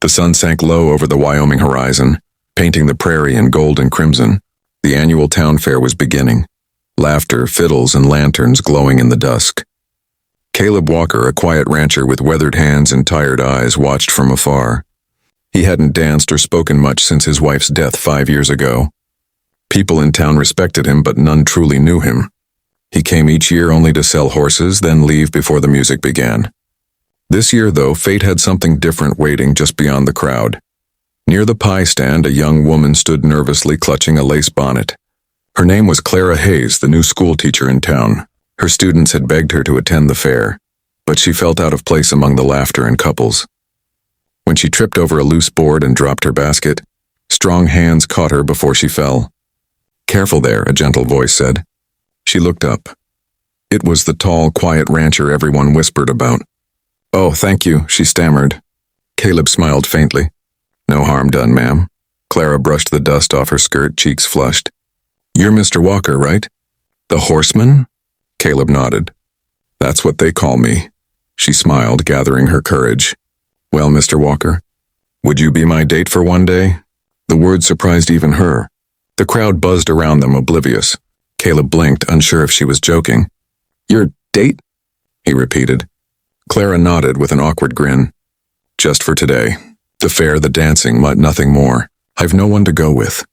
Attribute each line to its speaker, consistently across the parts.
Speaker 1: The sun sank low over the Wyoming horizon, painting the prairie in gold and crimson. The annual town fair was beginning. Laughter, fiddles, and lanterns glowing in the dusk. Caleb Walker, a quiet rancher with weathered hands and tired eyes, watched from afar. He hadn't danced or spoken much since his wife's death 5 years ago. People in town respected him, but none truly knew him. He came each year only to sell horses, then leave before the music began. This year, though, fate had something different waiting just beyond the crowd. Near the pie stand, a young woman stood nervously clutching a lace bonnet. Her name was Clara Hayes, the new schoolteacher in town. Her students had begged her to attend the fair, but she felt out of place among the laughter and couples. When she tripped over a loose board and dropped her basket, strong hands caught her before she fell. "Careful there," a gentle voice said. She looked up. It was the tall, quiet rancher everyone whispered about. "Oh, thank you," she stammered. Caleb smiled faintly. "No harm done, ma'am." Clara brushed the dust off her skirt, cheeks flushed. "You're Mr. Walker, right?" "The horseman?" Caleb nodded. "That's what they call me." She smiled, gathering her courage. "Well, Mr. Walker, would you be my date for one day?" The word surprised even her. The crowd buzzed around them, oblivious. Caleb blinked, unsure if she was joking. "Your date?" he repeated. Clara nodded with an awkward grin. "Just for today. The fair, the dancing, nothing more. I've no one to go with."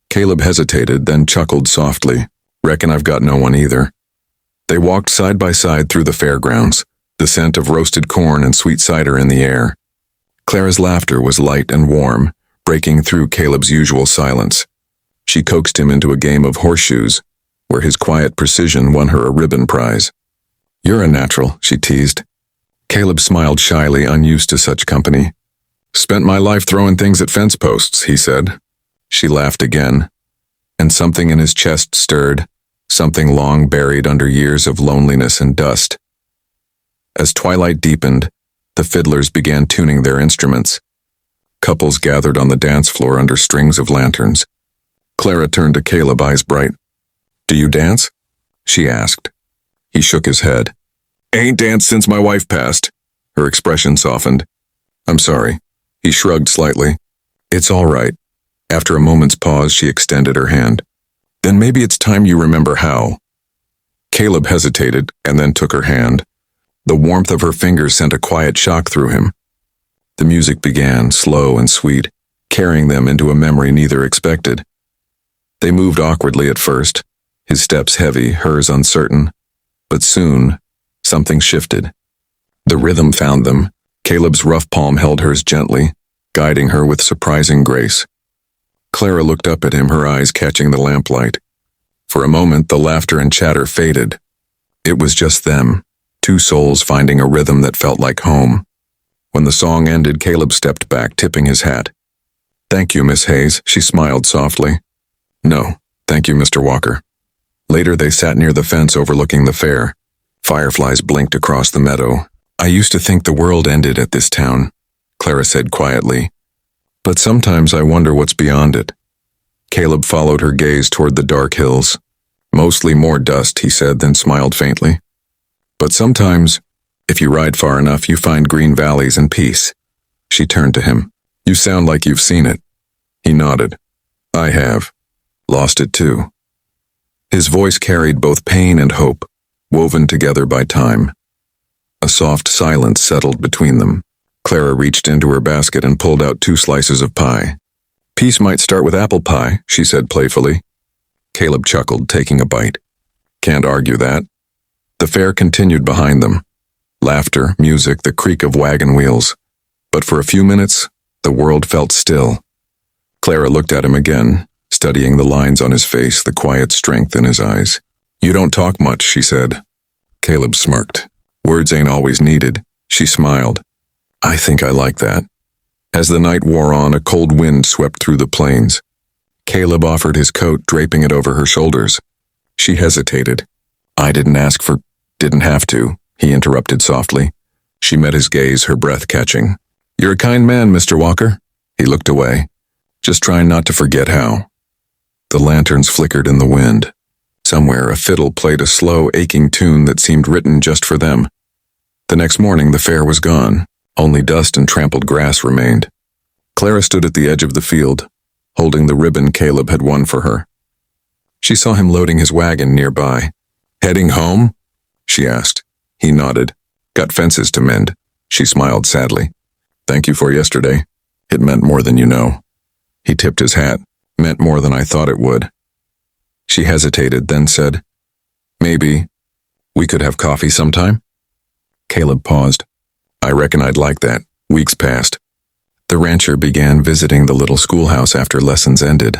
Speaker 1: Caleb hesitated, then chuckled softly. "Reckon I've got no one either." They walked side by side through the fairgrounds, the scent of roasted corn and sweet cider in the air. Clara's laughter was light and warm, breaking through Caleb's usual silence. She coaxed him into a game of horseshoes, where his quiet precision won her a ribbon prize. "You're a natural," she teased. Caleb smiled shyly, unused to such company. "Spent my life throwing things at fence posts," he said. She laughed again, and something in his chest stirred, something long buried under years of loneliness and dust. As twilight deepened, the fiddlers began tuning their instruments. Couples gathered on the dance floor under strings of lanterns. Clara turned to Caleb, eyes bright. "Do you dance?" she asked. He shook his head. "Ain't danced since my wife passed." Her expression softened. "I'm sorry." He shrugged slightly. "It's all right." After a moment's pause, she extended her hand. "Then maybe it's time you remember how." Caleb hesitated and then took her hand. The warmth of her fingers sent a quiet shock through him. The music began, slow and sweet, carrying them into a memory neither expected. They moved awkwardly at first, his steps heavy, hers uncertain. But soon, something shifted. The rhythm found them. Caleb's rough palm held hers gently, guiding her with surprising grace. Clara looked up at him, her eyes catching the lamplight. For a moment, the laughter and chatter faded. It was just them, two souls finding a rhythm that felt like home. When the song ended, Caleb stepped back, tipping his hat. "Thank you, Miss Hayes," she smiled softly. "No, thank you, Mr. Walker." Later, they sat near the fence overlooking the fair. Fireflies blinked across the meadow. "I used to think the world ended at this town," Clara said quietly. "But sometimes I wonder what's beyond it." Caleb followed her gaze toward the dark hills. "Mostly more dust," he said, then smiled faintly. "But sometimes, if you ride far enough, you find green valleys and peace." She turned to him. "You sound like you've seen it." He nodded. "I have. Lost it too." His voice carried both pain and hope, woven together by time. A soft silence settled between them. Clara reached into her basket and pulled out 2 slices of pie. "Peace might start with apple pie," she said playfully. Caleb chuckled, taking a bite. "Can't argue that." The fair continued behind them. Laughter, music, the creak of wagon wheels. But for a few minutes, the world felt still. Clara looked at him again, studying the lines on his face, the quiet strength in his eyes. "You don't talk much," she said. Caleb smirked. "Words ain't always needed." She smiled. "I think I like that." As the night wore on, a cold wind swept through the plains. Caleb offered his coat, draping it over her shoulders. She hesitated. "I didn't ask for—" "Didn't have to," he interrupted softly. She met his gaze, her breath catching. "You're a kind man, Mr. Walker." He looked away. "Just trying not to forget how." The lanterns flickered in the wind. Somewhere, a fiddle played a slow, aching tune that seemed written just for them. The next morning, the fair was gone. Only dust and trampled grass remained. Clara stood at the edge of the field, holding the ribbon Caleb had won for her. She saw him loading his wagon nearby. "Heading home?" she asked. He nodded. "Got fences to mend." She smiled sadly. "Thank you for yesterday. It meant more than you know." He tipped his hat. "Meant more than I thought it would." She hesitated, then said, "Maybe we could have coffee sometime?" Caleb paused. "I reckon I'd like that." Weeks passed. The rancher began visiting the little schoolhouse after lessons ended.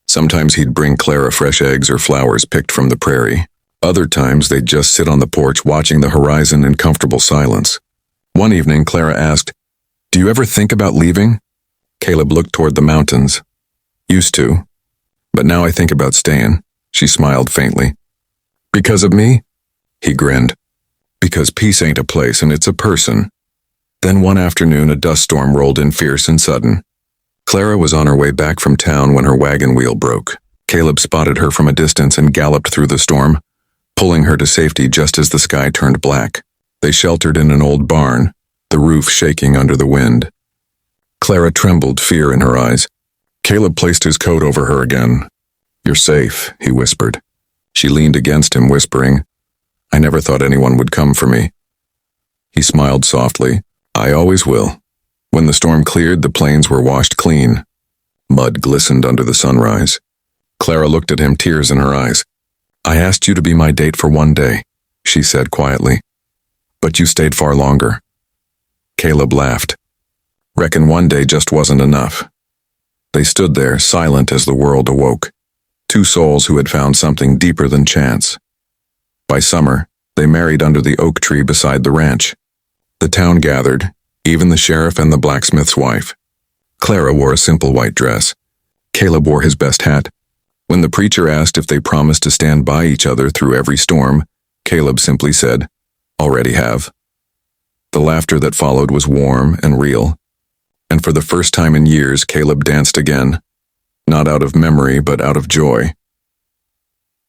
Speaker 1: Sometimes he'd bring Clara fresh eggs or flowers picked from the prairie. Other times they'd just sit on the porch watching the horizon in comfortable silence. One evening, Clara asked, "Do you ever think about leaving?" Caleb looked toward the mountains. "Used to. But now I think about staying." She smiled faintly. "Because of me?" He grinned. "Because peace ain't a place and it's a person." Then one afternoon a dust storm rolled in fierce and sudden. Clara was on her way back from town when her wagon wheel broke. Caleb spotted her from a distance and galloped through the storm, pulling her to safety just as the sky turned black. They sheltered in an old barn, the roof shaking under the wind. Clara trembled, fear in her eyes. Caleb placed his coat over her again. "You're safe," he whispered. She leaned against him, whispering, "I never thought anyone would come for me." He smiled softly. "I always will." When the storm cleared, the plains were washed clean. Mud glistened under the sunrise. Clara looked at him, tears in her eyes. "I asked you to be my date for one day," she said quietly. "But you stayed far longer." Caleb laughed. "Reckon one day just wasn't enough." They stood there, silent as the world awoke. Two souls who had found something deeper than chance. By summer, they married under the oak tree beside the ranch. The town gathered, even the sheriff and the blacksmith's wife. Clara wore a simple white dress. Caleb wore his best hat. When the preacher asked if they promised to stand by each other through every storm, Caleb simply said, "Already have." The laughter that followed was warm and real. And for the first time in years, Caleb danced again, not out of memory, but out of joy.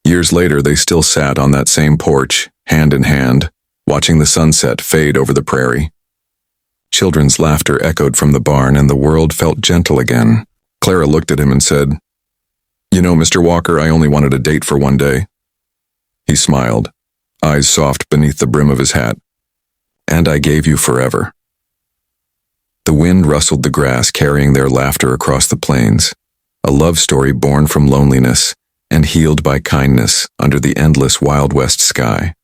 Speaker 1: Years later, they still sat on that same porch, hand in hand, watching the sunset fade over the prairie. Children's laughter echoed from the barn, and the world felt gentle again. Clara looked at him and said, "You know, Mr. Walker, I only wanted a date for one day." He smiled, eyes soft beneath the brim of his hat. "And I gave you forever." The wind rustled the grass, carrying their laughter across the plains, a love story born from loneliness and healed by kindness under the endless Wild West sky.